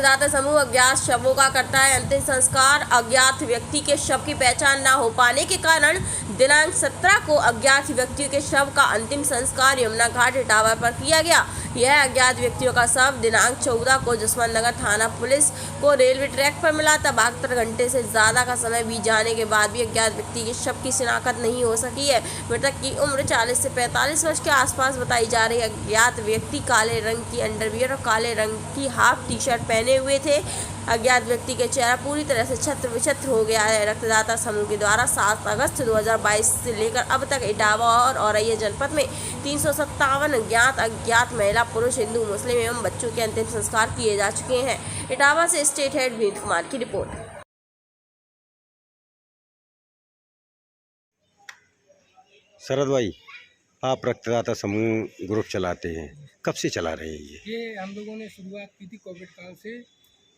रक्तदाता समूह अज्ञात शवों का करता है अंतिम संस्कार। अज्ञात व्यक्ति के शव की पहचान न हो पाने के कारण दिनांक 17 को अज्ञात व्यक्तियों के शव का अंतिम संस्कार यमुना घाट इटावा पर किया गया। यह अज्ञात व्यक्तियों का शव दिनांक 14 को जसवंत नगर थाना पुलिस को रेलवे ट्रैक पर मिला। तब 72 घंटे से ज्यादा का समय बीत जाने के बाद भी अज्ञात व्यक्ति के शव की शिनाख्त नहीं हो सकी है। मृतक की उम्र 40 से 45 वर्ष के आसपास बताई जा रही है। अज्ञात व्यक्ति काले रंग की अंडरवियर और काले रंग की हाफ टी शर्ट पहने हुए थे। अज्ञात व्यक्ति के चेहरा पूरी तरह से छत्र विछत्र हो गया है। रक्तदाता समूह के द्वारा 7 अगस्त 2022 से लेकर अब तक इटावा और औरैया जनपद में 357 ज्ञात अज्ञात महिला, पुरुष, हिंदू, मुस्लिम एवं बच्चों के अंतिम संस्कार किए जा चुके हैं। इटावा से स्टेट हेड वीर कुमार की रिपोर्ट। शरद भाई, आप रक्तदाता समूह ग्रुप चलाते हैं, कब से चला रहे हैं ये हम लोगों ने शुरुआत की थी कोविड काल से।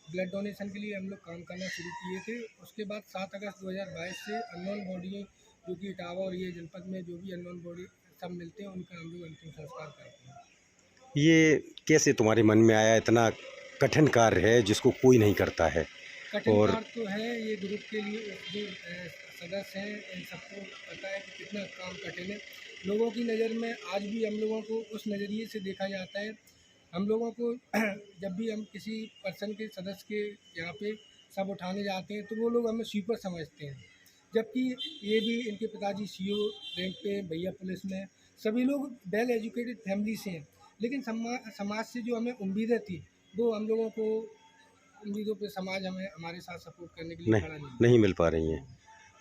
ब्लड डोनेशन के लिए हम लोग काम करना शुरू किए थे। उसके बाद 7 अगस्त 2022 से अननोन बॉडी जो कि इटावा और ये जनपद में जो भी अननोन बॉडी सब मिलते हैं उनका हम लोग अंतिम संस्कार करते हैं। ये कैसे तुम्हारे मन में आया? इतना कठिन कार्य है जिसको कोई नहीं करता है। कठिन और कार्य तो है ये ग्रुप के लिए, जो सदस्य हैं इन सबको पता है कि कितना काम कठिन है। लोगों की नज़र में आज भी हम लोगों को उस नज़रिए से देखा जाता है। हम लोगों को जब भी हम किसी पर्सन के सदस्य के यहाँ पे सब उठाने जाते हैं तो वो लोग हमें स्वीपर समझते हैं, जबकि ये भी इनके पिताजी सीओ रैंक पे, भैया पुलिस में, सभी लोग वेल एजुकेटेड फैमिली से हैं। लेकिन समाज से जो हमें उम्मीदें थी वो हम लोगों को उम्मीदों पे समाज हमें हमारे साथ सपोर्ट करने के लिए खड़ा नहीं मिल पा रही हैं।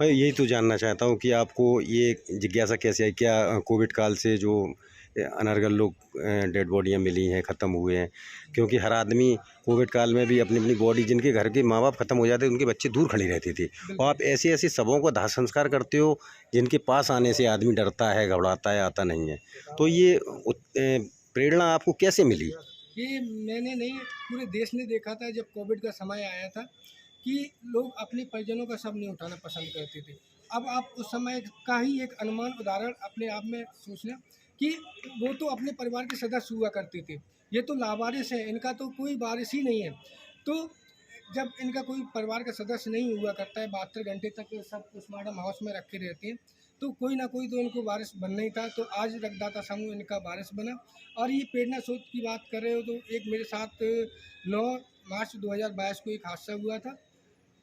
मैं यही तो जानना चाहता हूँ कि आपको ये जिज्ञासा कैसे है? क्या कोविड काल से जो अनर्गल लोग डेड बॉडियाँ मिली हैं, ख़त्म हुए हैं? क्योंकि हर आदमी कोविड काल में भी अपनी अपनी बॉडी, जिनके घर के माँ बाप ख़त्म हो जाते उनके बच्चे दूर खड़ी रहती थी, और आप ऐसे ऐसे सबों को दाह संस्कार करते हो जिनके पास आने से आदमी डरता है, घबराता है, आता नहीं है। तो ये प्रेरणा आपको कैसे मिली? ये मैंने नहीं, पूरे देश ने देखा था जब कोविड का समय आया था कि लोग अपने परिजनों का शव नहीं उठाना पसंद करते थे। अब आप उस समय का ही एक अनुमान उदाहरण अपने आप में सोचना कि वो तो अपने परिवार के सदस्य हुआ करते थे, ये तो लावारिस हैं, इनका तो कोई वारिस ही नहीं है। तो जब इनका कोई परिवार का सदस्य नहीं हुआ करता है, 72 घंटे तक सब पोस्टमार्टम हाउस में रखे रहते हैं, तो कोई ना कोई तो इनको वारिस बनना ही था। तो आज रक्तदाता समूह इनका वारिस बना। और ये प्रेरणा स्रोत की बात कर रहे हो तो एक मेरे साथ 9 मार्च 2022 को एक हादसा हुआ था।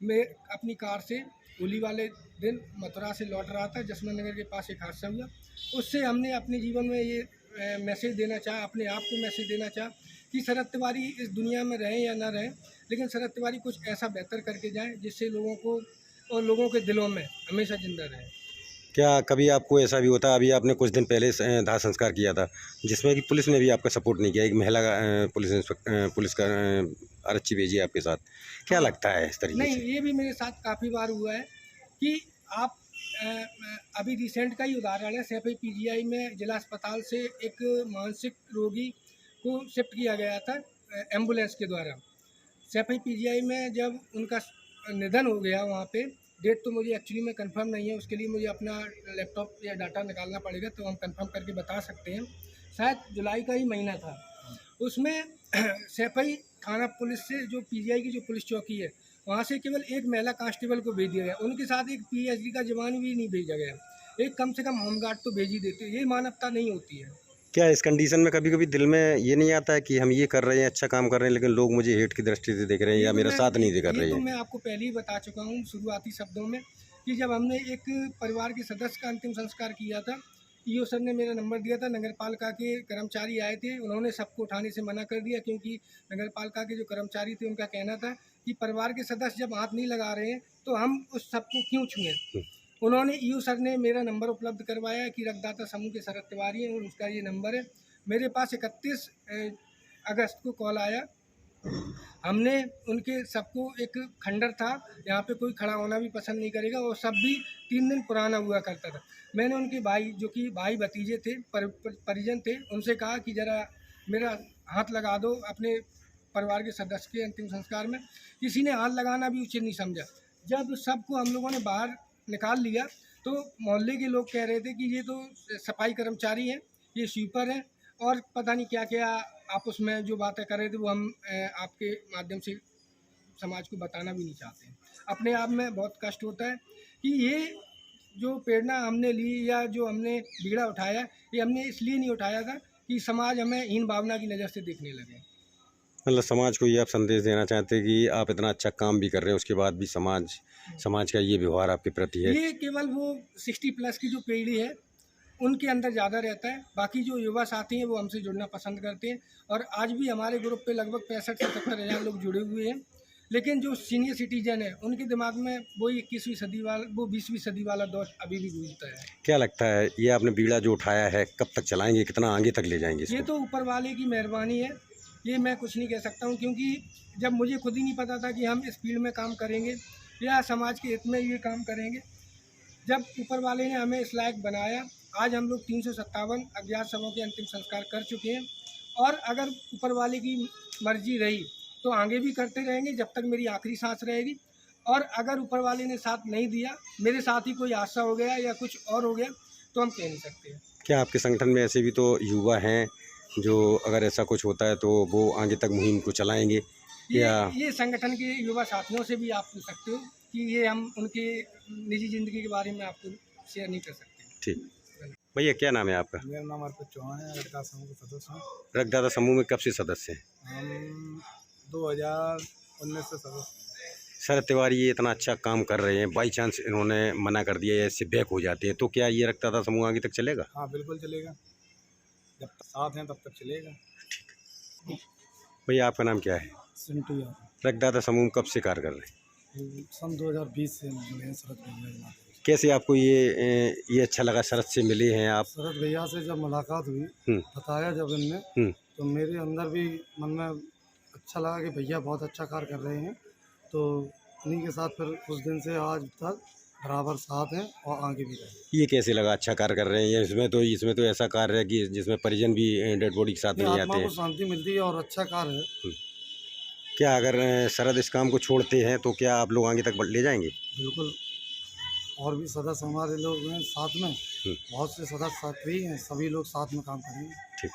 मैं अपनी कार से होली वाले दिन मथुरा से लौट रहा था, जसवंत नगर के पास एक हादसा हुआ। उससे हमने अपने जीवन में ये मैसेज देना चाहा, अपने आप को मैसेज देना चाहा कि शरद तिवारी इस दुनिया में रहें या ना रहें, लेकिन शरद तिवारी कुछ ऐसा बेहतर करके जाएं जिससे लोगों को और लोगों के दिलों में हमेशा जिंदा रहें। क्या कभी आपको ऐसा भी होता? अभी आपने कुछ दिन पहले दाह संस्कार किया था जिसमें कि पुलिस ने भी आपका सपोर्ट नहीं किया, एक महिला पुलिस का आरक्षी भेजी आपके साथ, क्या लगता है इस तरीके नहीं, से? ये भी मेरे साथ काफ़ी बार हुआ है कि आप अभी रिसेंट का ही उदाहरण है। सैफई पीजीआई में जिला अस्पताल से एक मानसिक रोगी को शिफ्ट किया गया था एम्बुलेंस के द्वारा। सैफई पीजीआई में जब उनका निधन हो गया, वहाँ पे डेट तो मुझे एक्चुअली में कंफर्म नहीं है, उसके लिए मुझे अपना लैपटॉप या डाटा निकालना पड़ेगा, तो हम कंफर्म करके बता सकते हैं। शायद जुलाई का ही महीना था। उसमें सैफई थाना पुलिस से जो पीजीआई की जो पुलिस चौकी है वहाँ से केवल एक महिला कांस्टेबल को भेज दिया गया, उनके साथ एक पीएचडी का जवान भी नहीं भेजा गया। एक कम से कम होमगार्ड तो भेज ही देते, ये मानवता नहीं होती है। क्या इस कंडीशन में कभी कभी दिल में ये नहीं आता है कि हम ये कर रहे हैं, अच्छा काम कर रहे हैं, लेकिन लोग मुझे हेट की दृष्टि से देख रहे हैं या मेरा साथ नहीं कर रहे ये तो हैं? मैं आपको पहले ही बता चुका हूँ शुरुआती शब्दों में कि जब हमने एक परिवार के सदस्य का अंतिम संस्कार किया था, ईओ सर ने मेरा नंबर दिया था, नगर पालिका के कर्मचारी आए थे, उन्होंने सबको उठाने से मना कर दिया, क्योंकि नगर पालिका के जो कर्मचारी थे उनका कहना था कि परिवार के सदस्य जब हाथ नहीं लगा रहे हैं तो हम उस सबको क्यों छुएं। उन्होंने ईओ सर ने मेरा नंबर उपलब्ध करवाया कि रक्तदाता समूह के शरद तिवारी हैं और उसका ये नंबर है। मेरे पास 31 अगस्त को कॉल आया। हमने उनके सबको, एक खंडर था, यहाँ पे कोई खड़ा होना भी पसंद नहीं करेगा, और सब भी 3 दिन पुराना हुआ करता था। मैंने उनके भाई, जो कि भाई भतीजे थे, परिजन थे, उनसे कहा कि ज़रा मेरा हाथ लगा दो अपने परिवार के सदस्य के अंतिम संस्कार में। किसी ने हाथ लगाना भी उचित नहीं समझा। जब सबको हम लोगों ने बाहर निकाल लिया तो मोहल्ले के लोग कह रहे थे कि ये तो सफाई कर्मचारी हैं, ये स्वीपर हैं, और पता नहीं क्या क्या आपस में जो बातें कर रहे थे वो हम आपके माध्यम से समाज को बताना भी नहीं चाहते हैं। अपने आप में बहुत कष्ट होता है कि ये जो प्रेरणा हमने ली या जो हमने बीड़ा उठाया, ये हमने इसलिए नहीं उठाया था कि समाज हमें हीन भावना की नज़र से देखने लगे। मतलब समाज को ये आप संदेश देना चाहते हैं कि आप इतना अच्छा काम भी कर रहे हैं, उसके बाद भी समाज का ये व्यवहार आपके प्रति है। ये केवल वो 60+ की जो पीढ़ी है उनके अंदर ज़्यादा रहता है। बाकी जो युवा साथी हैं वो हमसे जुड़ना पसंद करते हैं और आज भी हमारे ग्रुप पे लगभग 65 से 70 हज़ार लोग जुड़े हुए हैं। लेकिन जो सीनियर सिटीजन है उनके दिमाग में वही 21वीं सदी वाला, वो 20वीं सदी वाला दौर अभी भी गूंजता है। क्या लगता है ये आपने बीड़ा जो उठाया है कब तक चलाएंगे, कितना आगे तक ले जाएंगे ये इसको? तो ऊपर वाले की मेहरबानी है, ये मैं कुछ नहीं कह सकता हूँ, क्योंकि जब मुझे खुद ही नहीं पता था कि हम इस फील्ड में काम करेंगे या समाज के हित में ये काम करेंगे। जब ऊपर वाले ने हमें इस लायक बनाया, आज हम लोग 357 अज्ञात शवों के अंतिम संस्कार कर चुके हैं और अगर ऊपर वाले की मर्जी रही तो आगे भी करते रहेंगे जब तक मेरी आखिरी सांस रहेगी। और अगर ऊपर वाले ने साथ नहीं दिया, मेरे साथ ही कोई हादसा हो गया या कुछ और हो गया, तो हम कह नहीं सकते हैं। क्या आपके संगठन में ऐसे भी तो युवा हैं जो अगर ऐसा कुछ होता है तो वो आगे तक मुहिम को चलाएंगे? ये संगठन के युवा साथियों से भी आप पूछ सकते हो कि ये हम उनके निजी ज़िंदगी के बारे में आपको शेयर नहीं कर सकते। ठीक भैया, क्या नाम है आपका? मेरा नाम अर्पित चौहान है, रक्तदाता समूह के सदस्य हूँ। रक्तदाता समूह में कब से सदस्य हैं? हम 2019 से सदस्य हैं। शरद तिवारी ये इतना अच्छा काम कर रहे हैं, बाई चांस इन्होंने मना कर दिया या इससे बैक हो जाते हैं तो क्या ये रक्तदाता समूह आगे तक चलेगा? हाँ बिल्कुल चलेगा, जब तक साथ हैं तब तक चलेगा। भैया आपका नाम क्या है? सिंटू यादव। रक्तदाता समूह कब से कार्य कर रहे हैं? सन 2020 से जुड़े हैं शरद भैया के माध्यम से। कैसे आपको ये अच्छा लगा, शरद से मिले हैं आप? शरद भैया से जब मुलाकात हुई, बताया जब इनने, तो मेरे अंदर भी मन में अच्छा लगा कि भैया बहुत अच्छा कार्य कर रहे हैं, तो उन्हीं के साथ फिर उस दिन से आज तक बराबर साथ हैं और आगे भी रहेंगे। ये कैसे लगा अच्छा कार्य कर रहे हैं? इसमें तो ऐसा कार्य है कि जिसमें परिजन भी डेड बॉडी के साथ नहीं आते आत्मा हैं। को शांति मिलती है और अच्छा कार्य है। क्या अगर शरद इस काम को छोड़ते हैं तो क्या आप लोग आगे तक ले जाएंगे? बिल्कुल, और भी सदस्य हमारे लोग हैं साथ में, बहुत से सदस्य साथ भी हैं, सभी लोग साथ में काम करेंगे। ठीक।